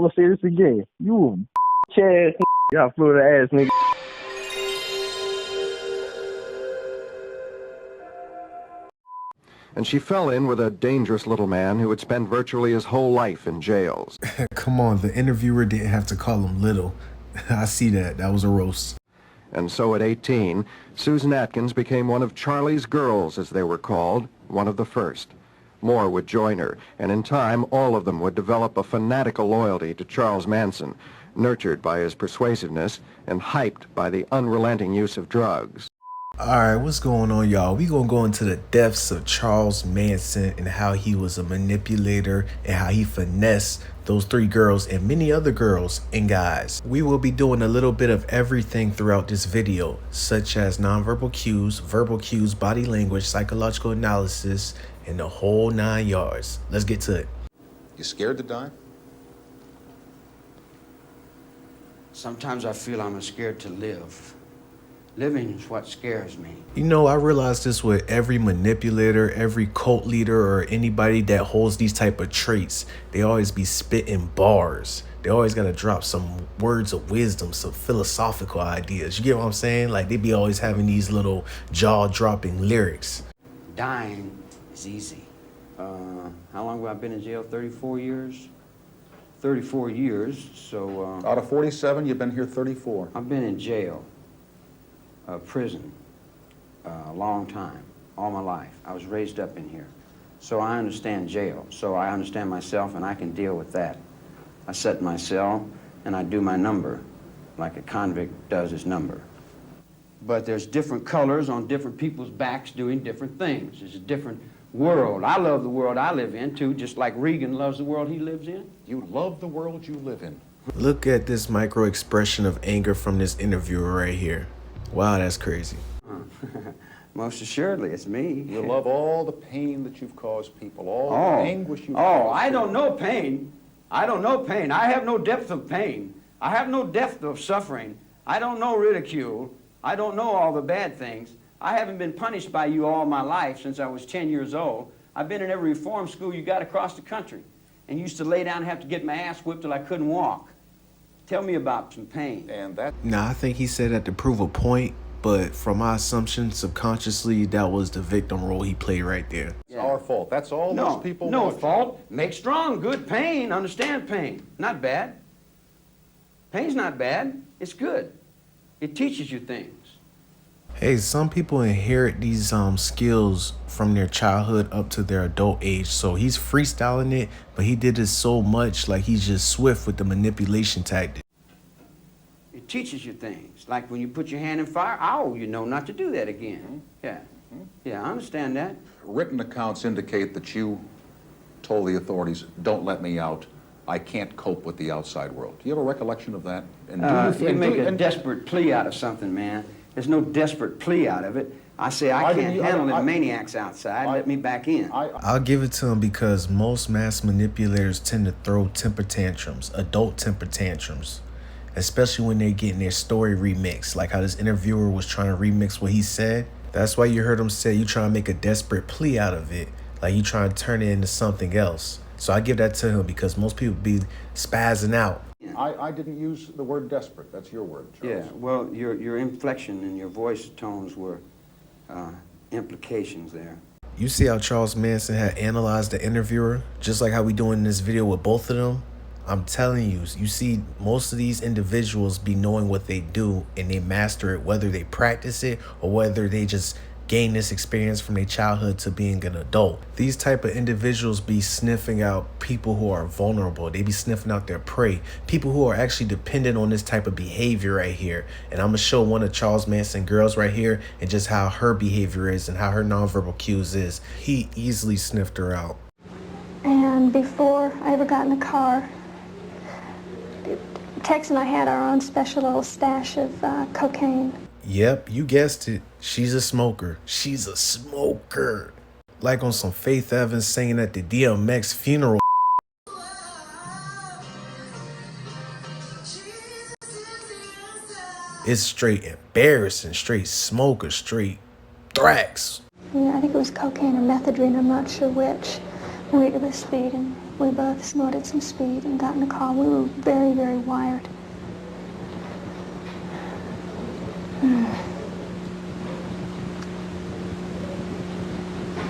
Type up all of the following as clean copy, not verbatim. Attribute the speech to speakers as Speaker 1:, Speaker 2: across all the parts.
Speaker 1: I'm gonna say this again. You a ass y'all Florida ass nigga.
Speaker 2: And she fell in with a dangerous little man who would spend virtually his whole life in jails.
Speaker 3: Come on, the interviewer didn't have to call him little. I see that. That was a roast.
Speaker 2: And so at 18, Susan Atkins became one of Charlie's girls, as they were called, one of the first. More would join her, and in time, all of them would develop a fanatical loyalty to Charles Manson, nurtured by his persuasiveness and hyped by the unrelenting use of drugs.
Speaker 3: Alright, what's going on, y'all? We gonna go into the depths of Charles Manson and how he was a manipulator and how he finessed those 3 girls and many other girls and guys. We will be doing a little bit of everything throughout this video, such as nonverbal cues, verbal cues, body language, psychological analysis, and the whole 9 yards. Let's get to it.
Speaker 4: You scared to die?
Speaker 5: Sometimes I feel I'm scared to live. Living is what scares me.
Speaker 3: You know, I realize this with every manipulator, every cult leader, or anybody that holds these type of traits. They always be spitting bars. They always gotta drop some words of wisdom, some philosophical ideas. You get what I'm saying? Like, they be always having these little jaw-dropping lyrics.
Speaker 5: Dying is easy. How long have I been in jail? 34 years? 34 years, so...
Speaker 4: Out of 47, you've been here 34.
Speaker 5: I've been in jail. Prison, a long time, all my life. I was raised up in here. So I understand jail. So I understand myself and I can deal with that. I sit in my cell and I do my number like a convict does his number. But there's different colors on different people's backs doing different things. It's a different world. I love the world I live in too, just like Reagan loves the world he lives in.
Speaker 4: You love the world you live in.
Speaker 3: Look at this micro expression of anger from this interviewer right here. Wow, that's crazy.
Speaker 5: Most assuredly, it's me.
Speaker 4: You love all the pain that you've caused people, all the anguish you've caused.
Speaker 5: Oh, I don't know pain. I don't know pain. I have no depth of pain. I have no depth of suffering. I don't know ridicule. I don't know all the bad things. I haven't been punished by you all my life since I was 10 years old. I've been in every reform school you got across the country and used to lay down and have to get my ass whipped till I couldn't walk. Tell me about some pain.
Speaker 4: And that...
Speaker 3: Now, I think he said that to prove a point, but from my assumption, subconsciously, that was the victim role he played right there.
Speaker 4: It's our fault. That's all those people
Speaker 5: No
Speaker 4: want.
Speaker 5: fault. Make strong, good pain. Understand pain. Not bad. Pain's not bad. It's good. It teaches you things.
Speaker 3: Hey, some people inherit these skills from their childhood up to their adult age. So he's freestyling it, but he did it so much, like he's just swift with the manipulation tactic.
Speaker 5: It teaches you things. Like when you put your hand in fire, ow, you know not to do that again. Yeah. Yeah, I understand that.
Speaker 4: Written accounts indicate that you told the authorities, don't let me out. I can't cope with the outside world. Do you have a recollection of that? And
Speaker 5: You make a desperate plea out of something, man. There's no desperate plea out of it. I say I can't handle them maniacs outside. Let me back in.
Speaker 3: I'll give it to him because most mass manipulators tend to throw temper tantrums, adult temper tantrums, especially when they're getting their story remixed, like how this interviewer was trying to remix what he said. That's why you heard him say you trying to make a desperate plea out of it, like you trying to turn it into something else. So I give that to him because most people be spazzing out.
Speaker 4: I didn't use the word desperate. That's your word, Charles.
Speaker 5: Yeah, well, your inflection and your voice tones were implications there.
Speaker 3: You see how Charles Manson had analyzed the interviewer, just like how we doing in this video with both of them? I'm telling you, you see most of these individuals be knowing what they do and they master it, whether they practice it or whether they just gain this experience from their childhood to being an adult. These type of individuals be sniffing out people who are vulnerable. They be sniffing out their prey, people who are actually dependent on this type of behavior right here. And I'm gonna show one of Charles Manson girls right here and just how her behavior is and how her nonverbal cues is. He easily sniffed her out.
Speaker 6: And before I ever got in the car, Tex and I had our own special little stash of cocaine.
Speaker 3: Yep, you guessed it. She's a smoker. She's a smoker. Like on some Faith Evans singing at the DMX funeral. It's straight embarrassing, straight smoker, straight thrax.
Speaker 6: Yeah, I think it was cocaine or methadone, I'm not sure which. We were speeding. We both snorted some speed and got in the car. We were very, very wired.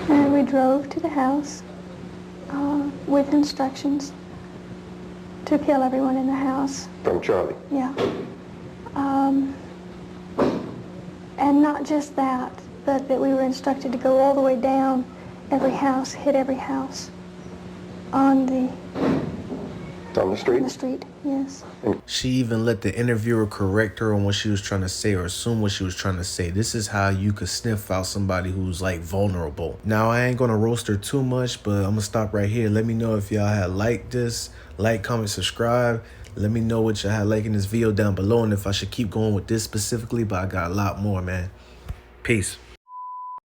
Speaker 6: And we drove to the house with instructions to kill everyone in the house.
Speaker 2: From Charlie?
Speaker 6: Yeah. And not just that, but that we were instructed to go all the way down every house, hit every house on the
Speaker 2: street?
Speaker 6: On the street, yes.
Speaker 3: She even let the interviewer correct her on what she was trying to say or assume what she was trying to say. This is how you could sniff out somebody who's like vulnerable. Now, I ain't gonna roast her too much, but I'm gonna stop right here. Let me know if y'all had liked this. Like, comment, subscribe. Let me know what y'all had like in this video down below and if I should keep going with this specifically, but I got a lot more, man. Peace.